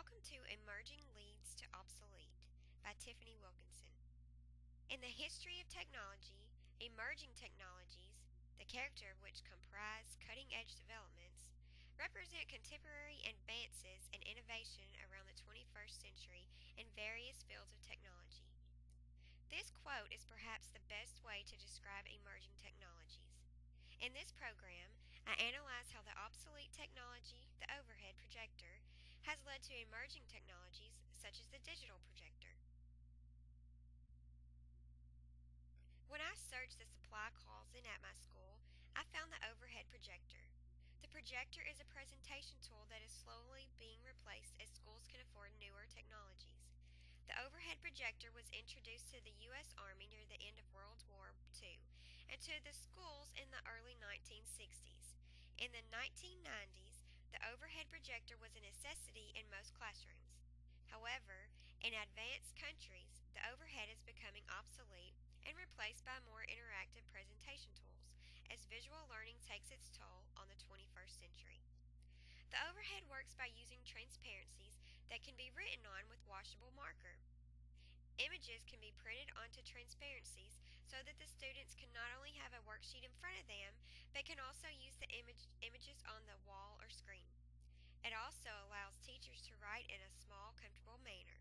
Welcome to Emerging Leads to Obsolete by Tiffany Wilkinson. In the history of technology, emerging technologies, the character of which comprise cutting-edge developments, represent contemporary advances and innovation around the 21st century in various fields of technology. This quote is perhaps the best way to describe emerging technologies. In this program, I analyze how the obsolete technology, the overhead projector, has led to emerging technologies such as the digital projector. When I searched the supply closet at my school, I found the overhead projector. The projector is a presentation tool that is slowly being replaced as schools can afford newer technologies. The overhead projector was introduced to the U.S. Army near the end of World War II and to the schools in the early 1960s. In the 1990s, the overhead projector was a necessity in most classrooms. However, in advanced countries, the overhead is becoming obsolete and replaced by more interactive presentation tools as visual learning takes its toll on the 21st century. The overhead works by using transparencies that can be written on with washable marker. Images can be printed onto transparencies so that the students can not only have a worksheet in front of them, but can also use the images on the wall or screen. It also allows teachers to write in a small, comfortable manner.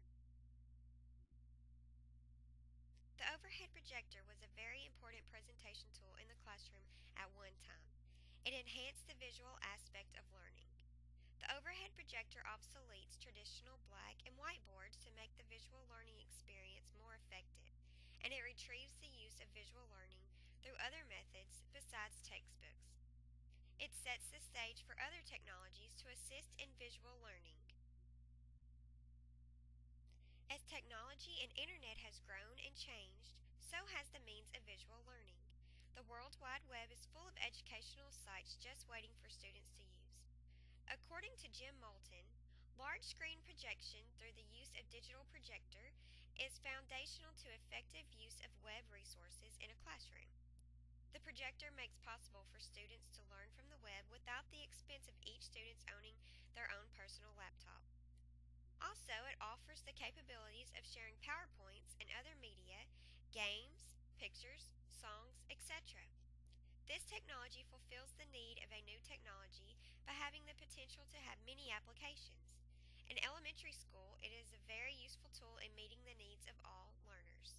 The overhead projector was a very important presentation tool in the classroom at one time. It enhanced the visual aspect of learning. The overhead projector obsoletes traditional black and white boards to make the visual learning experience more effective, and it retrieves the use of visual learning through other methods besides textbooks. It sets the stage for other technologies to assist in visual learning. As technology and internet has grown and changed, so has the means of visual learning. The World Wide Web is full of educational sites just waiting for students to use. According to Jim Moulton, large screen projection through the use of digital projector is foundational to effective use of web resources in a classroom. The projector makes possible for students to learn from the web without the expense of each student owning their own personal laptop. Also, it offers the capabilities of sharing PowerPoints and other media, games, pictures, songs, etc. This technology fulfills the need of a new technology by having the potential to have many applications. In elementary school, it is a very useful tool in meeting the needs of all learners.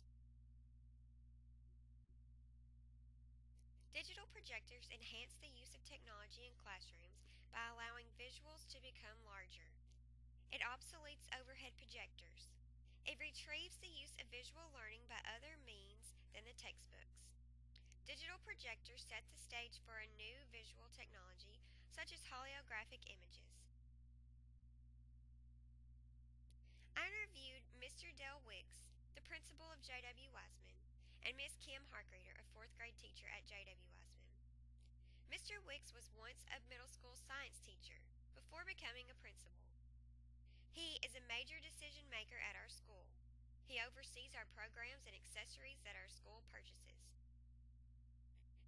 Digital projectors enhance the use of technology in classrooms by allowing visuals to become larger. It obsoletes overhead projectors. It retrieves the use of visual learning by other means than the textbooks. Digital projectors set the stage for a new visual technology such as holographic images. I interviewed Mr. Del Wicks, the principal of J.W. Wiseman, and Miss Kim Harkreader, a 4th grade teacher at J.W. Wiseman. Mr. Wicks was once a middle school science teacher before becoming a principal. He is a major decision maker at our school. He oversees our programs and accessories that our school purchases.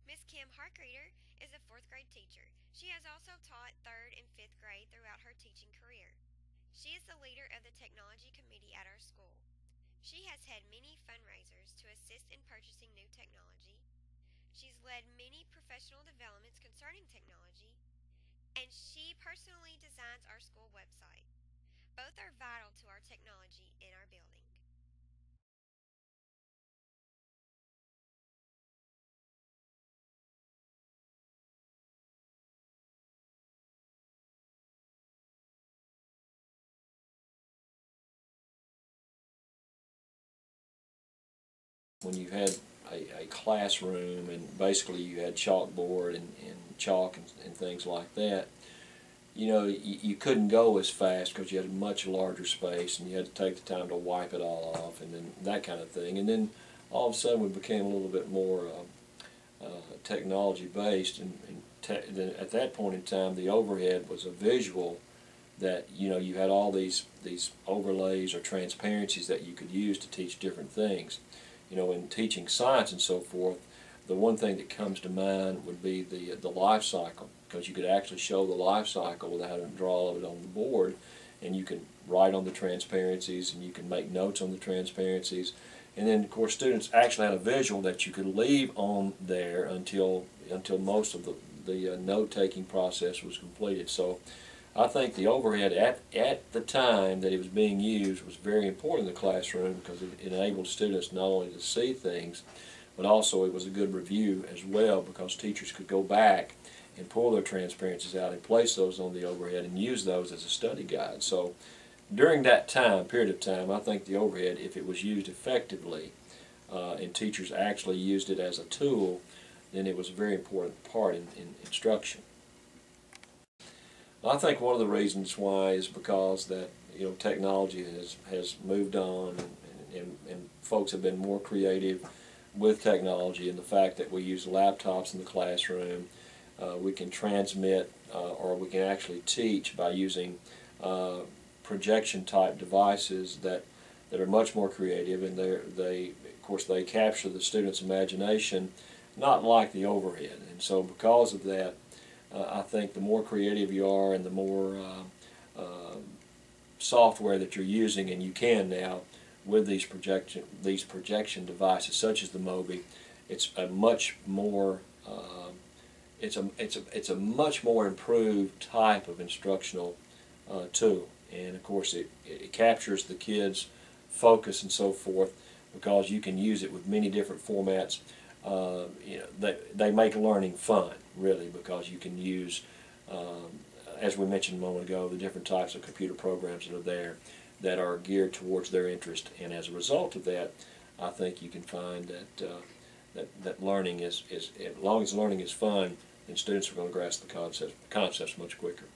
Miss Kim Harkreader is a 4th grade teacher. She has also taught 3rd and 5th grade throughout her teaching career. She is the leader of the technology committee at our school. She has had many fundraisers to assist in purchasing new technology. She's led many professional developments concerning technology, and she personally designs our school website. Both are vital to our technology in our building. When you had a classroom and basically you had chalkboard and chalk and things like that, you couldn't go as fast because you had a much larger space and you had to take the time to wipe it all off and then that kind of thing. And then all of a sudden we became a little bit more technology based, and then at that point in time the overhead was a visual that you had all these overlays or transparencies that you could use to teach different things. In teaching science and so forth, the one thing that comes to mind would be the life cycle, because you could actually show the life cycle without having to draw it on the board, and you can write on the transparencies and you can make notes on the transparencies. And then, of course, students actually had a visual that you could leave on there until most of the note-taking process was completed. So I think the overhead at the time that it was being used was very important in the classroom because it enabled students not only to see things, but also it was a good review as well because teachers could go back and pull their transparencies out and place those on the overhead and use those as a study guide. So during that period of time, I think the overhead, if it was used effectively and teachers actually used it as a tool, then it was a very important part in instruction. I think one of the reasons why is because that technology has moved on and folks have been more creative with technology, and the fact that we use laptops in the classroom, we can transmit or we can actually teach by using projection type devices that are much more creative, and of course they capture the student's imagination, not like the overhead. And so because of that, I think the more creative you are and the more software that you're using, and you can now with these projection devices such as the Mobi, it's a much more it's a much more improved type of instructional tool. And of course it captures the kids' focus and so forth because you can use it with many different formats. They make learning fun, really, because you can use, as we mentioned a moment ago, the different types of computer programs that are there that are geared towards their interest. And as a result of that, I think you can find that learning is as long as learning is fun, then students are going to grasp the concepts much quicker.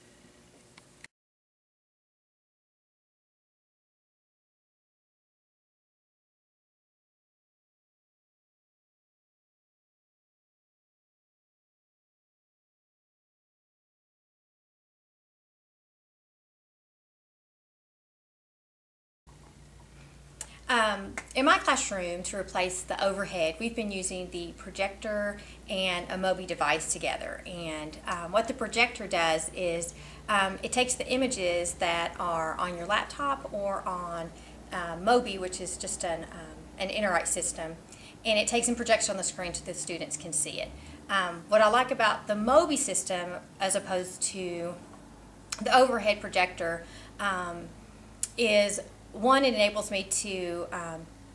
In my classroom, to replace the overhead, we've been using the projector and a Mobi device together. And what the projector does is it takes the images that are on your laptop or on Mobi, which is just an Interite system, and it takes and projects on the screen so the students can see it. What I like about the Mobi system as opposed to the overhead projector is, one, it enables me to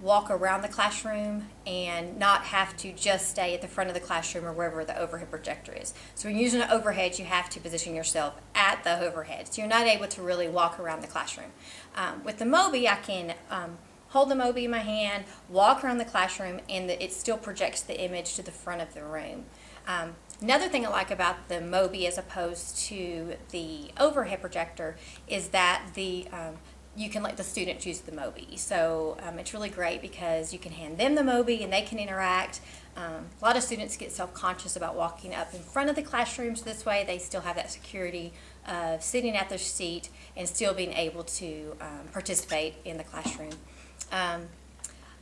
walk around the classroom and not have to just stay at the front of the classroom or wherever the overhead projector is. So when you're using an overhead, you have to position yourself at the overhead. So you're not able to really walk around the classroom. With the Mobi, I can hold the Mobi in my hand, walk around the classroom, and it still projects the image to the front of the room. Another thing I like about the Mobi as opposed to the overhead projector is that you can let the student choose the Mobi. So it's really great because you can hand them the Mobi and they can interact. A lot of students get self-conscious about walking up in front of the classrooms. This way they still have that security of sitting at their seat and still being able to participate in the classroom.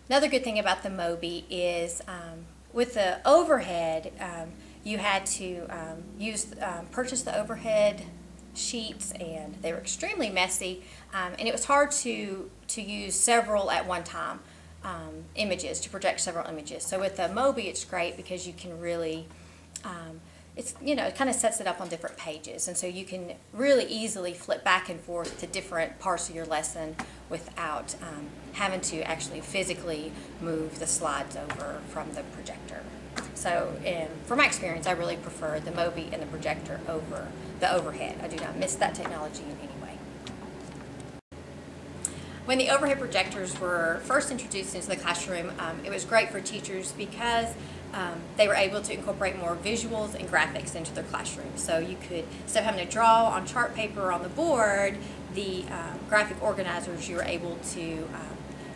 Another good thing about the Mobi is with the overhead, you had to purchase the overhead sheets, and they were extremely messy, and it was hard to use several at one time, images, to project several images. So with the Mobi, it's great because you can really, it kind of sets it up on different pages, and so you can really easily flip back and forth to different parts of your lesson without having to actually physically move the slides over from the projector. So from my experience, I really prefer the Mobi and the projector over the overhead. I do not miss that technology in any way. When the overhead projectors were first introduced into the classroom, it was great for teachers because they were able to incorporate more visuals and graphics into their classroom. So you could, instead of having to draw on chart paper or on the board, the graphic organizers, you were able to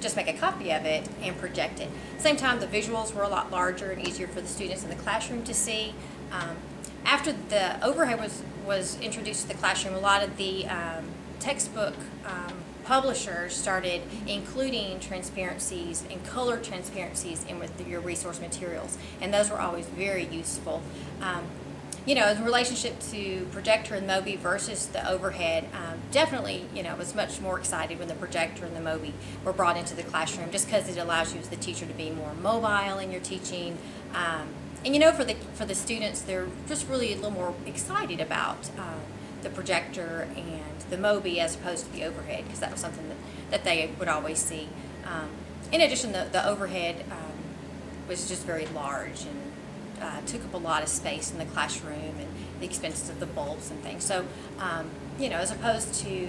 just make a copy of it and project it. At the same time, the visuals were a lot larger and easier for the students in the classroom to see. After the overhead was introduced to the classroom, a lot of the textbook publishers started including transparencies and color transparencies in with your resource materials, and those were always very useful. in relationship to projector and Mobi versus the overhead, definitely, was much more excited when the projector and the Mobi were brought into the classroom, just because it allows you as the teacher to be more mobile in your teaching. And for the students, they're just really a little more excited about the projector and the Mobi as opposed to the overhead, because that was something that they would always see. In addition, the overhead was just very large and took up a lot of space in the classroom, and the expenses of the bulbs and things. So, as opposed to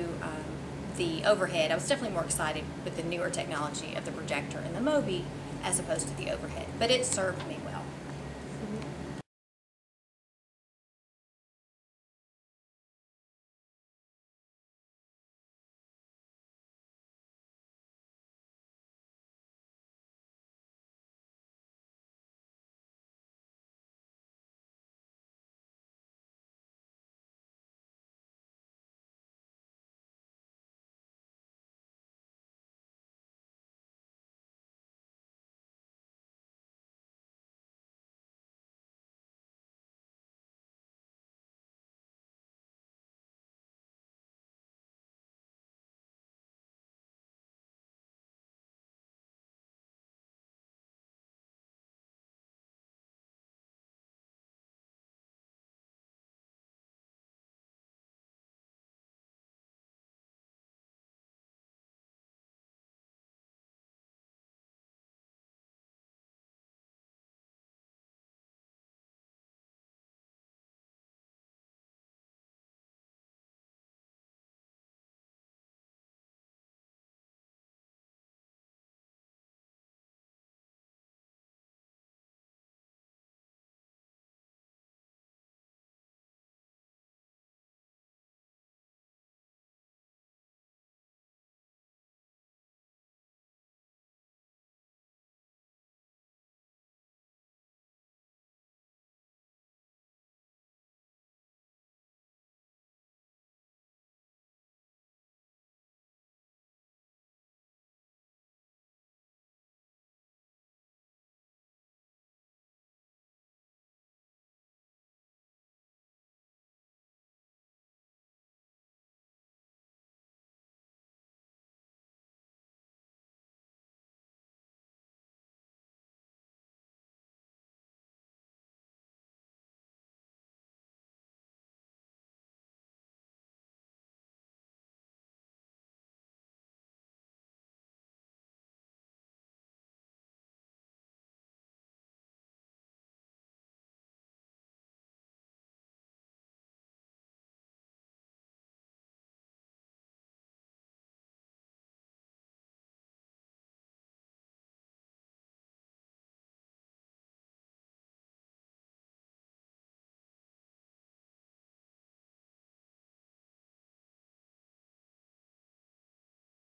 the overhead, I was definitely more excited with the newer technology of the projector and the Mobi as opposed to the overhead. But it served me well.